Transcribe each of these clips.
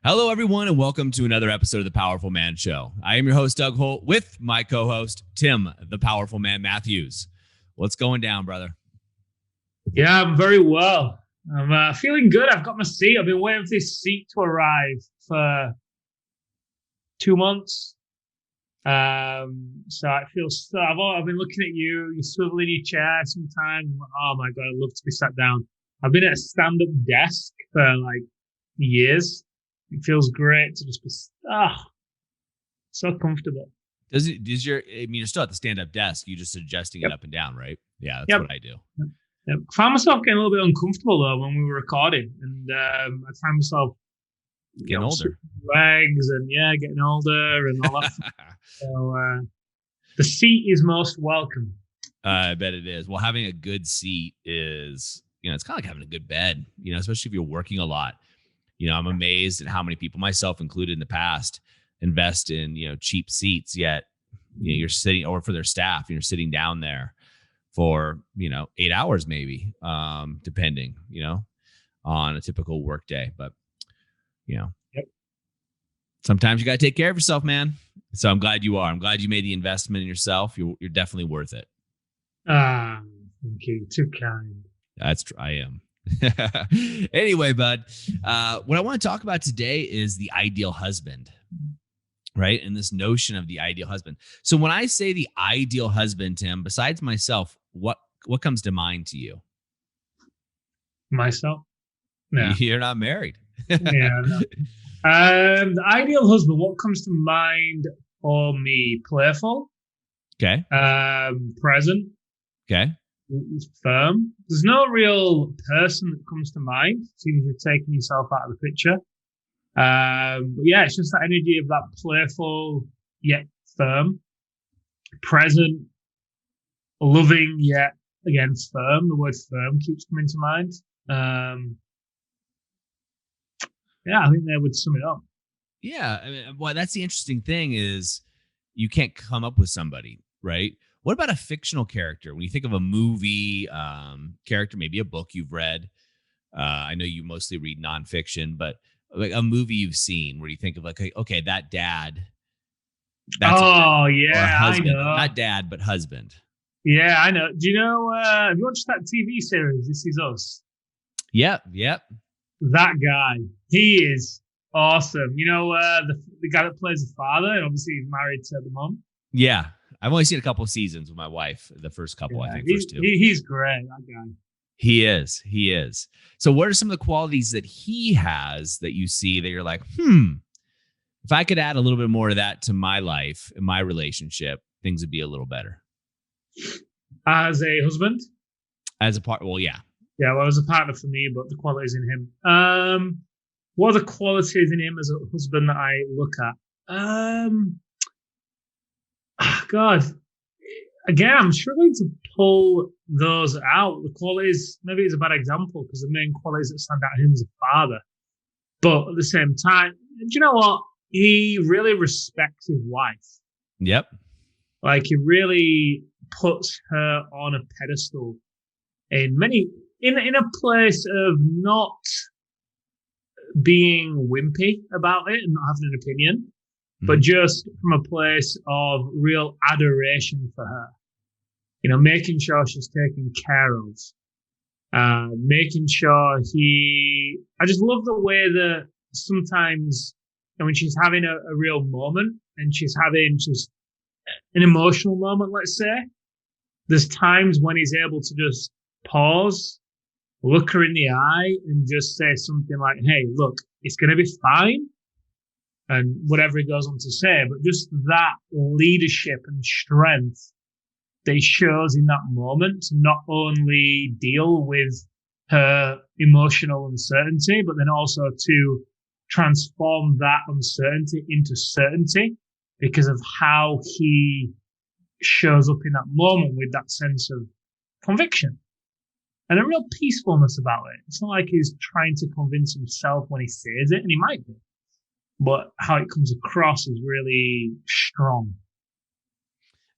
Hello, everyone, and welcome to another episode of The Powerful Man Show. I am your host, Doug Holt, with my co-host, Tim, the Powerful Man Matthews. What's going down, brother? Yeah, I'm very well. I'm feeling good. I've got my seat. I've been waiting for this seat to arrive for 2 months. So it feels. I've been looking at you. You're swiveling your chair sometimes. I'm like, oh my god, I'd love to be sat down. I've been at a stand-up desk for like years. It feels great to just be so comfortable. You're still at the stand-up desk. You're just adjusting Yep. it up and down, right? Yeah, that's Yep. what I do. Yep. I found myself getting a little bit uncomfortable though when we were recording, and I found myself Getting older. Legs and getting older and all that. So the seat is most welcome. I bet it is. Well, having a good seat is, it's kind of like having a good bed, especially if you're working a lot. I'm amazed at how many people, myself included in the past, invest in, cheap seats, yet you're sitting, or for their staff, you're sitting down there for, 8 hours, maybe, depending, on a typical work day. But, Yep. sometimes you got to take care of yourself, man. So I'm glad you are. I'm glad you made the investment in yourself. You're definitely worth it. Thank you. Too kind. I am. Anyway, bud, what I want to talk about today is the ideal husband, right? And this notion of the ideal husband. So when I say the ideal husband, Tim, besides myself, what comes to mind to you? Myself? Yeah. You're not married. Yeah. No. The ideal husband, what comes to mind for me? Playful. Okay. Present. Okay. Firm. There's no real person that comes to mind, seeing as you're taking yourself out of the picture. But yeah, it's just that energy of that playful yet firm, present, loving yet again firm. The word firm keeps coming to mind. Yeah, I think that would sum it up. Yeah. I mean, well, that's the interesting thing is you can't come up with somebody, right? What about a fictional character? When you think of a movie character, maybe a book you've read. I know you mostly read nonfiction, but like a movie you've seen where you think of like, okay, that dad. Yeah, or husband, I know. Not dad, but husband. Yeah, I know. Do you know, have you watched that TV series, This Is Us? Yep. That guy, he is awesome. You know, the guy that plays the father, and obviously he's married to the mom. Yeah. I've only seen a couple of seasons with my wife. The first couple, I think, first two. He's great, that guy. He is. So what are some of the qualities that he has that you see that you're like, if I could add a little bit more of that to my life and my relationship, things would be a little better. As a husband? As a part, well, yeah. Yeah, well, as a partner for me, but the qualities in him. What are the qualities in him as a husband that I look at? God, again, I'm struggling to pull those out. The qualities, maybe it's a bad example because the main qualities that stand out in him is a father. But at the same time, do you know what? He really respects his wife. Yep. Like he really puts her on a pedestal in a place of not being wimpy about it and not having an opinion, but just from a place of real adoration for her. Making sure she's taken care of. Making sure I just love the way that sometimes when she's having a real moment and she's an emotional moment, let's say, there's times when he's able to just pause, look her in the eye and just say something like, hey, look, it's going to be fine. And whatever he goes on to say, but just that leadership and strength that he shows in that moment to not only deal with her emotional uncertainty, but then also to transform that uncertainty into certainty because of how he shows up in that moment with that sense of conviction and a real peacefulness about it. It's not like he's trying to convince himself when he says it, and he might be, but how it comes across is really strong.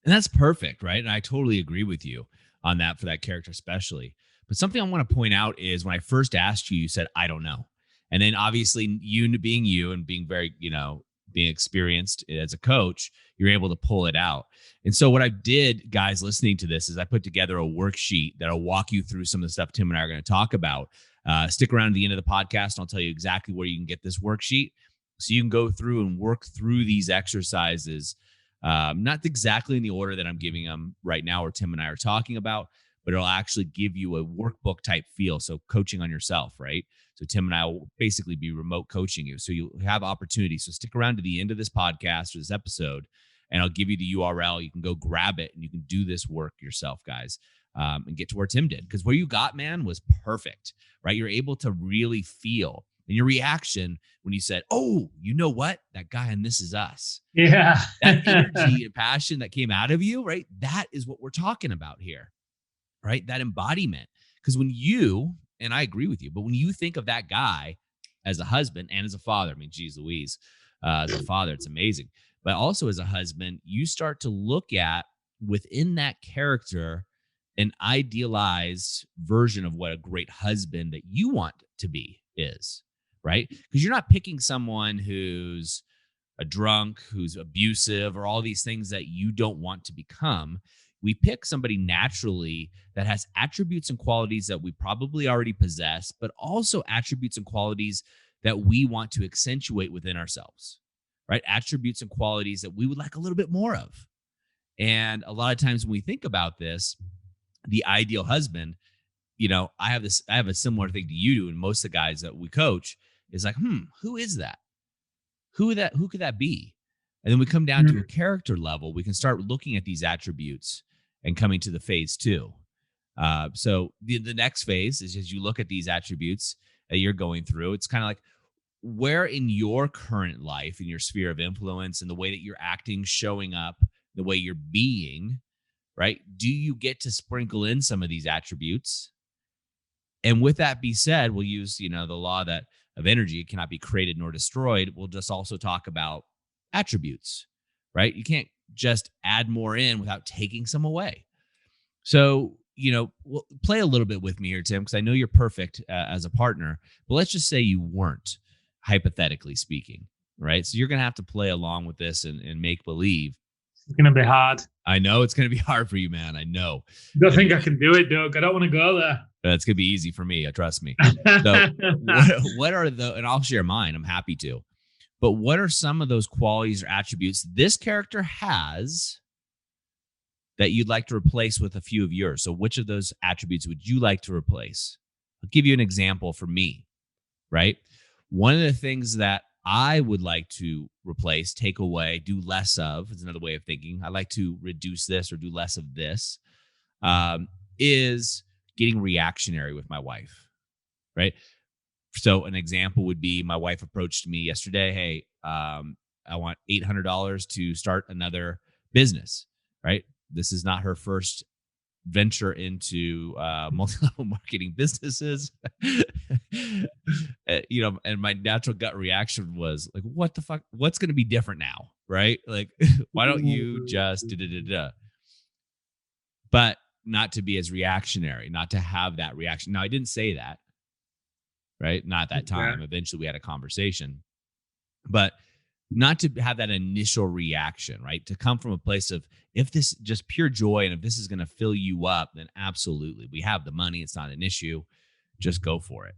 And that's perfect, right? And I totally agree with you on that for that character especially. But something I want to point out is when I first asked you, you said, I don't know. And then obviously you being you and being very, being experienced as a coach, you're able to pull it out. And so what I did, guys, listening to this, is I put together a worksheet that'll walk you through some of the stuff Tim and I are going to talk about. Stick around to the end of the podcast, and I'll tell you exactly where you can get this worksheet so you can go through and work through these exercises. Not exactly in the order that I'm giving them right now or Tim and I are talking about, but it'll actually give you a workbook type feel. So coaching on yourself, right? So Tim and I will basically be remote coaching you. So you have opportunities. So stick around to the end of this podcast or this episode, and I'll give you the URL. You can go grab it and you can do this work yourself, guys, and get to where Tim did. Because where you got, man, was perfect, right? You're able to really feel. And your reaction when you said, oh, you know what? That guy and This Is Us. Yeah. That energy and passion that came out of you, right? That is what we're talking about here, right? That embodiment. Because when you, and I agree with you, but when you think of that guy as a husband and as a father, I mean, geez Louise, as a father, it's amazing. But also as a husband, you start to look at within that character an idealized version of what a great husband that you want to be is, right? Because you're not picking someone who's a drunk, who's abusive, or all these things that you don't want to become. We pick somebody naturally that has attributes and qualities that we probably already possess, but also attributes and qualities that we want to accentuate within ourselves, right? Attributes and qualities that we would like a little bit more of. And a lot of times when we think about this, the ideal husband, I have a similar thing to you do, and most of the guys that we coach is like, who is that? Who could that be? And then we come down to a character level. We can start looking at these attributes and coming to the phase 2. So the next phase is, as you look at these attributes that you're going through, it's kind of like, where in your current life, in your sphere of influence, and the way that you're acting, showing up, the way you're being, right? Do you get to sprinkle in some of these attributes? And with that be said, we'll use, the law of energy, it cannot be created nor destroyed. We'll just also talk about attributes, right? You can't just add more in without taking some away. So, we'll play a little bit with me here, Tim, because I know you're perfect as a partner, but let's just say you weren't, hypothetically speaking, right? So you're going to have to play along with this and make believe. It's going to be hard. I know it's going to be hard for you, man. I know. You don't think I can do it, Doug? I don't want to go there. It's going to be easy for me. Trust me. So what are and I'll share mine. I'm happy to. But what are some of those qualities or attributes this character has that you'd like to replace with a few of yours? So which of those attributes would you like to replace? I'll give you an example for me, right? One of the things that I would like to replace, take away, do less of, is another way of thinking. I like to reduce this or do less of this, is getting reactionary with my wife, right? So an example would be, my wife approached me yesterday. Hey, I want $800 to start another business, right? This is not her first venture into multi-level marketing businesses. And my natural gut reaction was like, what the fuck? What's going to be different now, right? Like, why don't you just da-da-da-da? But not to be as reactionary, not to have that reaction. Now, I didn't say that, right? Not at that time. Yeah. Eventually, we had a conversation, but not to have that initial reaction, right? To come from a place of, if this just pure joy and if this is going to fill you up, then absolutely. We have the money. It's not an issue. Just go for it.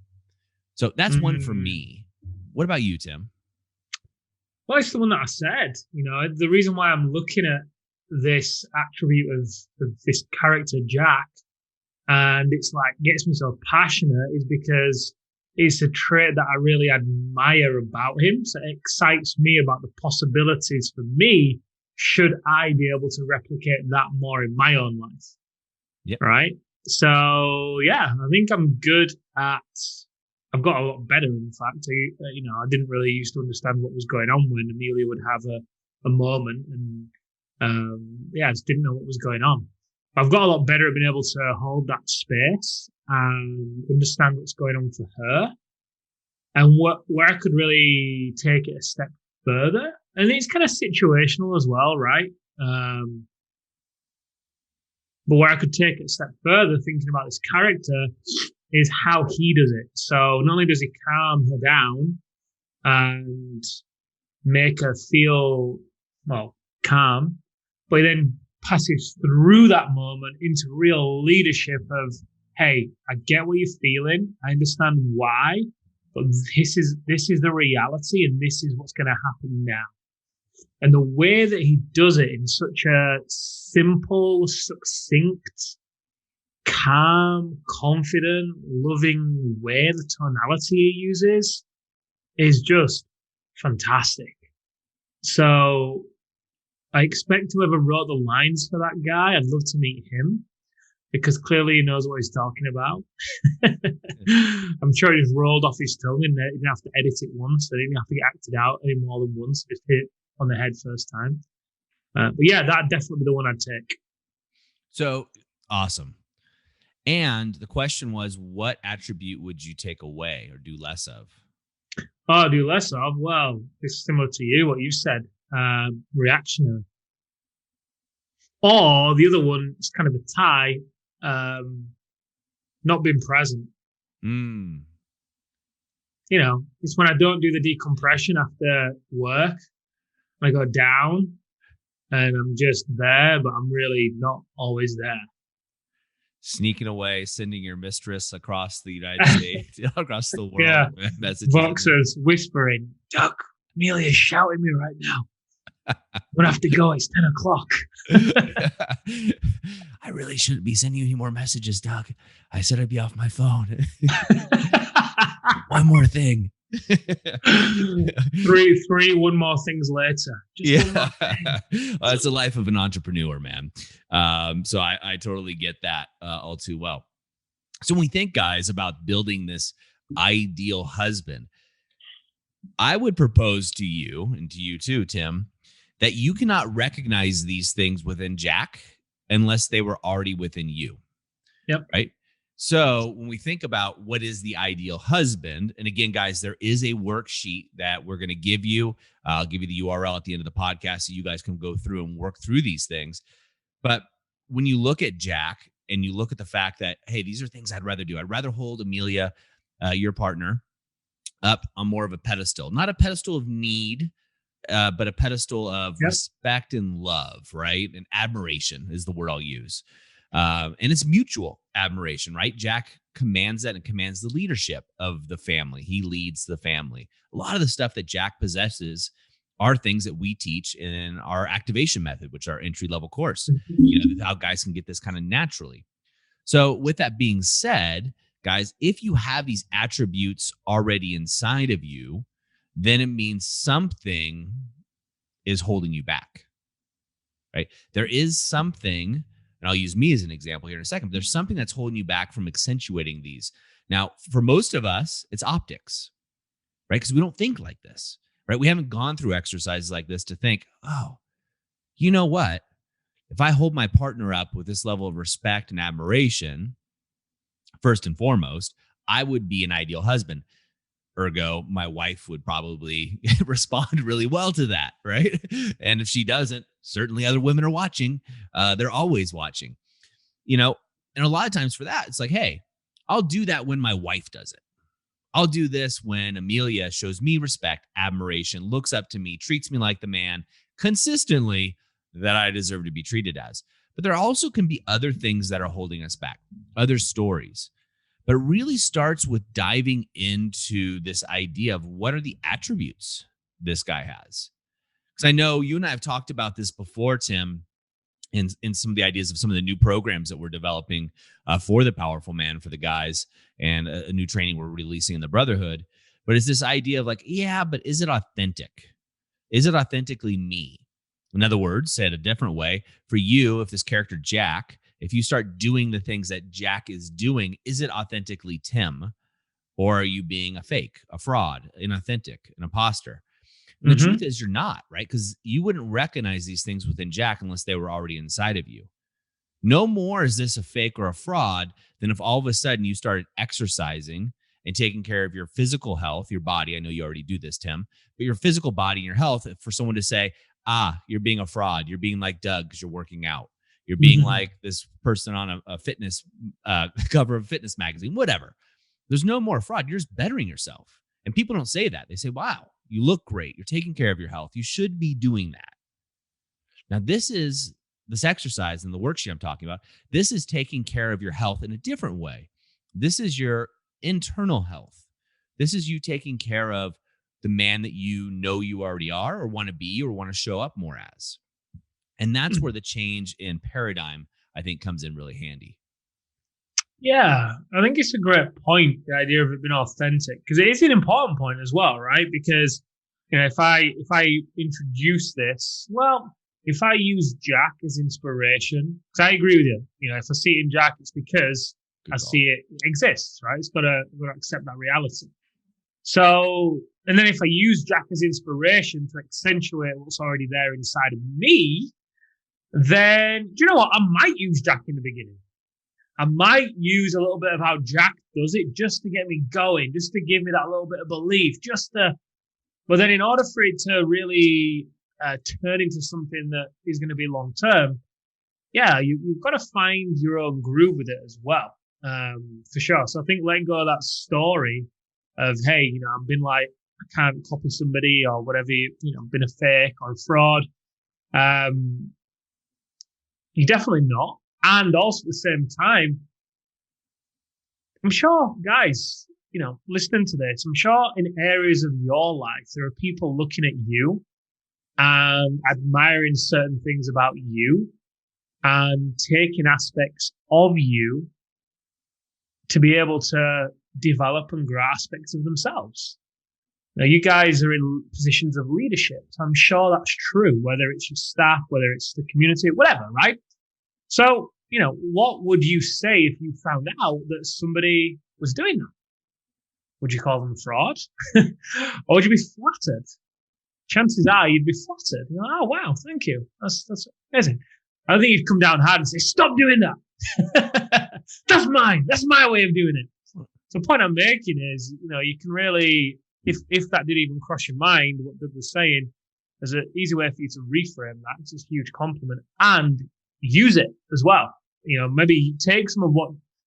So that's one for me. What about you, Tim? Well, it's the one that I said. The reason why I'm looking at this attribute of this character, Jack, and it's like gets me so passionate, is because it's a trait that I really admire about him. So it excites me about the possibilities for me, should I be able to replicate that more in my own life. Yep. Right. So, yeah, I think I'm good at, I've got a lot better, in fact. I didn't really used to understand what was going on when Amelia would have a moment, and I just didn't know what was going on. I've got a lot better at being able to hold that space and understand what's going on for her, and where I could really take it a step further. And it's kind of situational as well, right? But where I could take it a step further, thinking about this character, is how he does it. So not only does he calm her down and make her feel, well, calm, but he then passes through that moment into real leadership of, hey, I get what you're feeling. I understand why, but this is the reality, and this is what's going to happen now. And the way that he does it in such a simple, succinct, calm, confident, loving way, the tonality he uses is just fantastic. So I expect whoever wrote the lines for that guy, I'd love to meet him because clearly he knows what he's talking about. I'm sure he just rolled off his tongue and he didn't have to edit it once. They didn't have to get acted out any more than once. Just hit it on the head first time. But yeah, that'd definitely be the one I'd take. So awesome. And the question was, what attribute would you take away or do less of? Oh, do less of? Well, it's similar to you, what you said, reactionary. Or the other one is kind of a tie, not being present. Mm. You know, it's when I don't do the decompression after work. I go down and I'm just there, but I'm really not always there. Sneaking away, sending your mistress across the United States, across the world. Yeah. Messages. Boxers whispering, Doug, Amelia's shouting me right now. I'm gonna have to go. It's 10 o'clock. I really shouldn't be sending you any more messages, Doug. I said I'd be off my phone. One more thing. One more things later. Yeah. It's the life of an entrepreneur, man. So I totally get that all too well. So when we think, guys, about building this ideal husband, I would propose to you and to you too, Tim, that you cannot recognize these things within Jack unless they were already within you. Yep. Right. So when we think about what is the ideal husband, and again, guys, there is a worksheet that we're going to give you. I'll give you the URL at the end of the podcast so you guys can go through and work through these things. But when you look at Jack and you look at the fact that, hey, these are things I'd rather do. I'd rather hold Amelia, your partner, up on more of a pedestal, not a pedestal of need, but a pedestal of respect and love, right? And admiration is the word I'll use. And it's mutual admiration, right? Jack commands that and commands the leadership of the family. He leads the family. A lot of the stuff that Jack possesses are things that we teach in our activation method, which is our entry-level course. You know, how guys can get this kind of naturally. So with that being said, guys, if you have these attributes already inside of you, then it means something is holding you back, right? There is something, and I'll use me as an example here in a second, but there's something that's holding you back from accentuating these. Now, for most of us, it's optics, right? Because we don't think like this, right? We haven't gone through exercises like this to think, oh, you know what? If I hold my partner up with this level of respect and admiration, first and foremost, I would be an ideal husband. Ergo, my wife would probably respond really well to that, right? And if she doesn't, certainly other women are watching. They're always watching, you know, and a lot of times for that, it's like, hey, I'll do that when my wife does it. I'll do this when Amelia shows me respect, admiration, looks up to me, treats me like the man consistently that I deserve to be treated as. But there also can be other things that are holding us back, other stories. But it really starts with diving into this idea of what are the attributes this guy has. Because I know you and I have talked about this before, Tim, in some of the ideas of some of the new programs that we're developing for the Powerful Man, for the guys, and a new training we're releasing in the Brotherhood. But it's this idea of like, yeah, but is it authentic? Is it authentically me? In other words, said a different way, for you, if this character Jack, if you start doing the things that Jack is doing, is it authentically Tim? Or are you being a fake, a fraud, inauthentic, an imposter? And the truth is you're not, right? Because you wouldn't recognize these things within Jack unless they were already inside of you. No more is this a fake or a fraud than if all of a sudden you started exercising and taking care of your physical health, your body. I know you already do this, Tim, but your physical body and your health, for someone to say, you're being a fraud. You're being like Doug because you're working out. You're being like this person on a fitness cover of a fitness magazine, whatever. There's no more fraud. You're just bettering yourself. And people don't say that. They say, wow, you look great. You're taking care of your health. You should be doing that. Now, this exercise and the worksheet I'm talking about. This is taking care of your health in a different way. This is your internal health. This is you taking care of the man that you know you already are or want to be or want to show up more as. And that's where the change in paradigm, I think, comes in really handy. Yeah, I think it's a great point, the idea of it being authentic, because it is an important point as well, right? Because, if I introduce this, well, if I use Jack as inspiration, because I agree with you, if I see it in Jack, it's because I see it exists, right? It's got to accept that reality. So, and then if I use Jack as inspiration to accentuate what's already there inside of me, then do you know what? I might use Jack in the beginning. I might use a little bit of how Jack does it just to get me going, just to give me that little bit of belief, but then in order for it to really turn into something that is going to be long term, yeah, you've got to find your own groove with it as well, for sure. So I think letting go of that story of, hey, I've been like, I can't copy somebody or whatever, been a fake or a fraud. You're definitely not. And also at the same time, I'm sure, guys, listening to this, I'm sure in areas of your life, there are people looking at you and admiring certain things about you and taking aspects of you to be able to develop and grow aspects of themselves. Now, you guys are in positions of leadership. So I'm sure that's true, whether it's your staff, whether it's the community, whatever, right? So, what would you say if you found out that somebody was doing that? Would you call them fraud? Or would you be flattered? Chances are you'd be flattered. You're like, oh, wow, thank you. That's amazing. I don't think you'd come down hard and say, stop doing that. That's mine. That's my way of doing it. So the point I'm making is, you can really, if that did even cross your mind, what Doug was saying, there's an easy way for you to reframe that. It's a huge compliment and use it as well. Maybe take some of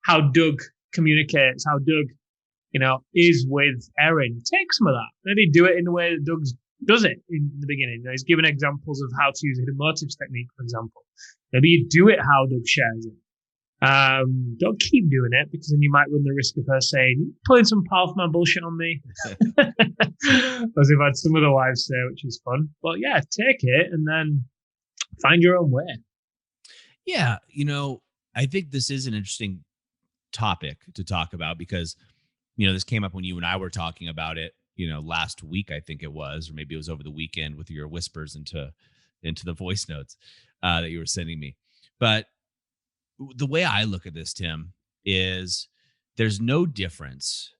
how Doug communicates, how Doug, is with Erin. Take some of that. Maybe do it in the way that Doug does it in the beginning. He's given examples of how to use a hidden motives technique, for example. Maybe you do it how Doug shares it. Don't keep doing it, because then you might run the risk of her saying, pulling some powerful man bullshit on me. As we've had some of the wives say, which is fun. But yeah, take it and then find your own way. Yeah. I think this is an interesting topic to talk about because, this came up when you and I were talking about it, last week, I think it was, or maybe it was over the weekend with your whispers into the voice notes that you were sending me. But the way I look at this, Tim, is there's no difference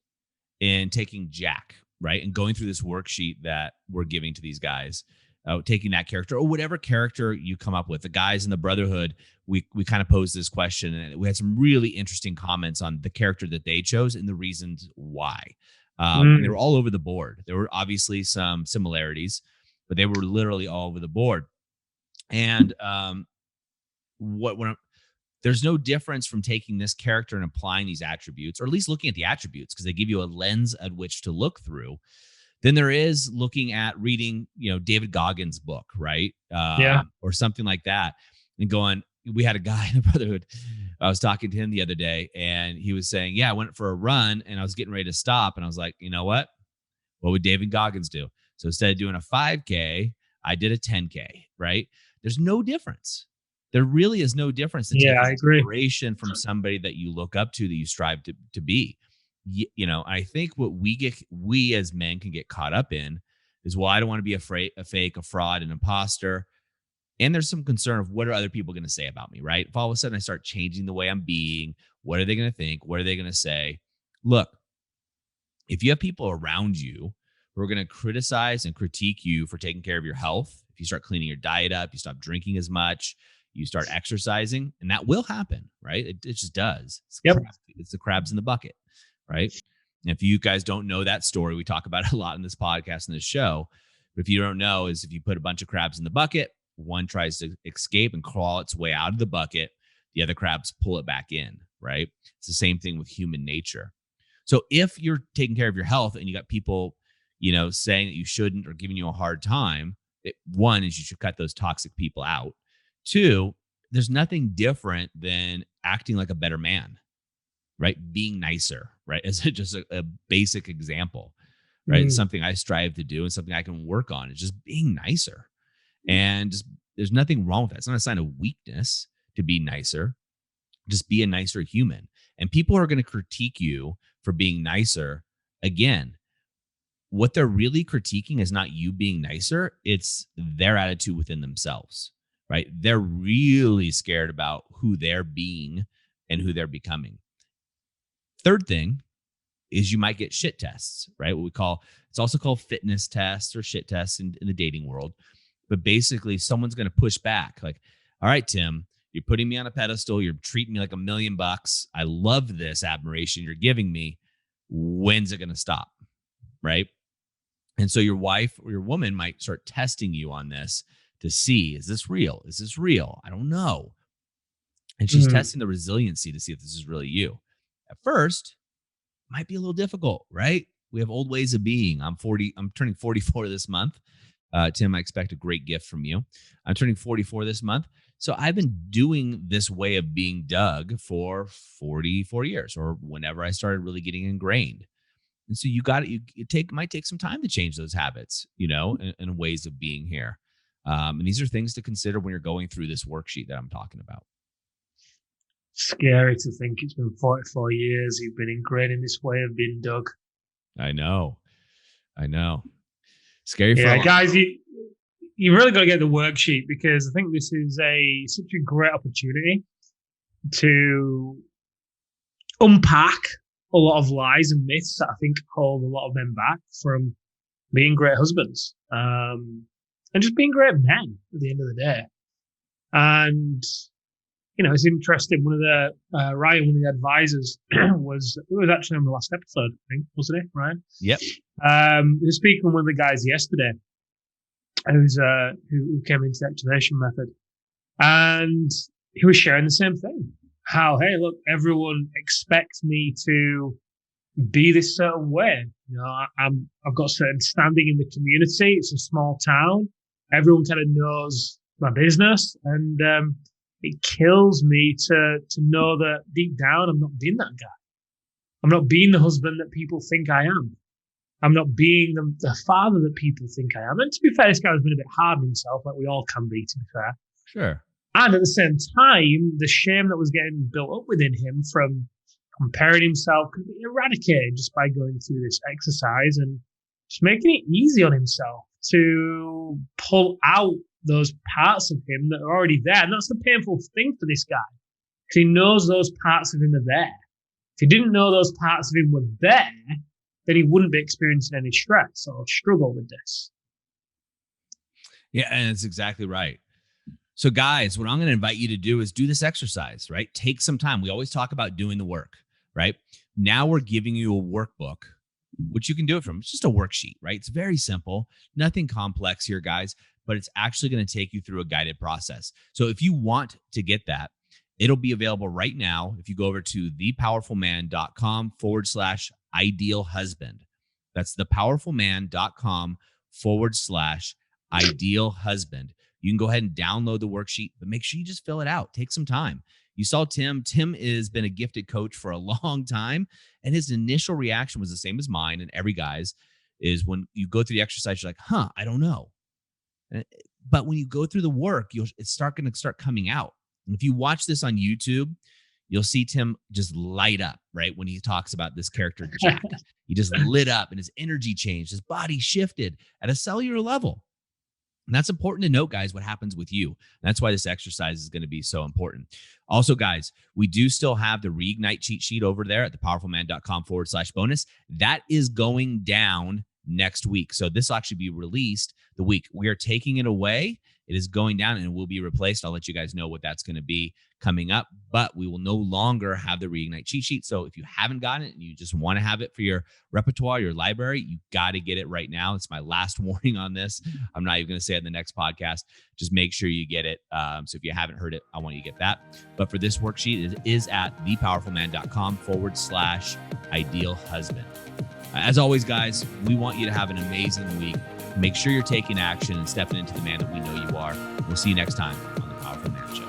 in taking Jack, right, and going through this worksheet that we're giving to these guys, taking that character or whatever character you come up with. The guys in the Brotherhood, we kind of posed this question, and we had some really interesting comments on the character that they chose and the reasons why. And they were all over the board. There were obviously some similarities, but they were literally all over the board. And there's no difference from taking this character and applying these attributes, or at least looking at the attributes, because they give you a lens at which to look through, than there is looking at reading, David Goggins' book, right? Or something like that, and going. We had a guy in the Brotherhood. I was talking to him the other day, and he was saying, "Yeah, I went for a run, and I was getting ready to stop, and I was like, you know what? What would David Goggins do? So instead of doing a 5K, I did a 10K. Right? There's no difference. There really is no difference in taking inspiration from somebody that you look up to, that you strive to be. I think what we as men can get caught up in is, well, I don't want to be a fake, a fraud, an imposter. And there's some concern of what are other people going to say about me, right? If all of a sudden I start changing the way I'm being, what are they going to think? What are they going to say? Look, if you have people around you who are going to criticize and critique you for taking care of your health, if you start cleaning your diet up, you stop drinking as much, you start exercising, and that will happen, right? It just does. It's the crabs in the bucket, right? And if you guys don't know that story, we talk about it a lot in this podcast and this show. But if you don't know, is if you put a bunch of crabs in the bucket, one tries to escape and crawl its way out of the bucket, the other crabs pull it back in, right? It's the same thing with human nature. So if you're taking care of your health and you got people, saying that you shouldn't or giving you a hard time, one is you should cut those toxic people out. Two, there's nothing different than acting like a better man, right? Being nicer, right? As just a basic example, right? It's something I strive to do and something I can work on is just being nicer. And just, there's nothing wrong with that. It's not a sign of weakness to be nicer. Just be a nicer human. And people are going to critique you for being nicer. Again, what they're really critiquing is not you being nicer. It's their attitude within themselves, right? They're really scared about who they're being and who they're becoming. Third thing is you might get shit tests, right? It's also called fitness tests or shit tests in the dating world. But basically someone's going to push back like, all right, Tim, you're putting me on a pedestal. You're treating me like $1 million. I love this admiration you're giving me. When's it going to stop? Right. And so your wife or your woman might start testing you on this to see, is this real? Is this real? I don't know. And she's testing the resiliency to see if this is really you. At first, it might be a little difficult, right? We have old ways of being. I'm turning 44 this month. Tim, I expect a great gift from you. I'm turning 44 this month. So I've been doing this way of being Doug for 44 years or whenever I started really getting ingrained. And so might take some time to change those habits, and ways of being here. And these are things to consider when you're going through this worksheet that I'm talking about. Scary to think it's been 44 years. You've been ingrained in this way of being Doug. I know. Scary. Yeah, guys, you really got to get the worksheet because I think this is such a great opportunity to unpack a lot of lies and myths that I think hold a lot of men back from being great husbands and just being great men at the end of the day. And it's interesting. One of the Ryan, one of the advisors, it was actually on the last episode, I think, wasn't it, Ryan? Yep. He was speaking with one of the guys yesterday, who came into the activation method, and he was sharing the same thing. How, hey, look, everyone expects me to be this certain way. I've got certain standing in the community. It's a small town. Everyone kind of knows my business, and it kills me to know that deep down I'm not being that guy. I'm not being the husband that people think I am. I'm not being the father that people think I am. And to be fair, this guy has been a bit hard on himself, like we all can be, to be fair. Sure. And at the same time, the shame that was getting built up within him from comparing himself could be eradicated just by going through this exercise and just making it easy on himself to pull out those parts of him that are already there. And that's the painful thing for this guy, because he knows those parts of him are there. If he didn't know those parts of him were there, then he wouldn't be experiencing any stress or struggle with this. Yeah, and it's exactly right. So guys, what I'm going to invite you to do is do this exercise, right? Take some time. We always talk about doing the work, right? Now we're giving you a workbook, which you can do it from. It's just a worksheet, right? It's very simple, nothing complex here, guys, but it's actually going to take you through a guided process. So if you want to get that, it'll be available right now. If you go over to thepowerfulman.com/ideal husband, that's thepowerfulman.com/ideal husband. You can go ahead and download the worksheet, but make sure you just fill it out. Take some time. You saw Tim. Tim has been a gifted coach for a long time, and his initial reaction was the same as mine and every guy's, is when you go through the exercise, you're like, I don't know. But when you go through the work, it's going to start coming out. And if you watch this on YouTube, you'll see Tim just light up, right? When he talks about this character, Jack. He just lit up and his energy changed. His body shifted at a cellular level. And that's important to note, guys, what happens with you. And that's why this exercise is going to be so important. Also, guys, we do still have the Reignite cheat sheet over there at thepowerfulman.com/bonus. That is going down next week. So this will actually be released the week we are taking it away. It is going down and it will be replaced. I'll let you guys know what that's going to be coming up, but we will no longer have the Reignite cheat sheet. So if you haven't gotten it and you just want to have it for your repertoire, your library, you got to get it right now. It's my last warning on this. I'm not even going to say it in the next podcast. Just make sure you get it. So if you haven't heard it, I want you to get that. But for this worksheet, it is at thepowerfulman.com/ideal husband. As always, guys, we want you to have an amazing week. Make sure you're taking action and stepping into the man that we know you are. We'll see you next time on The Powerful Man Show.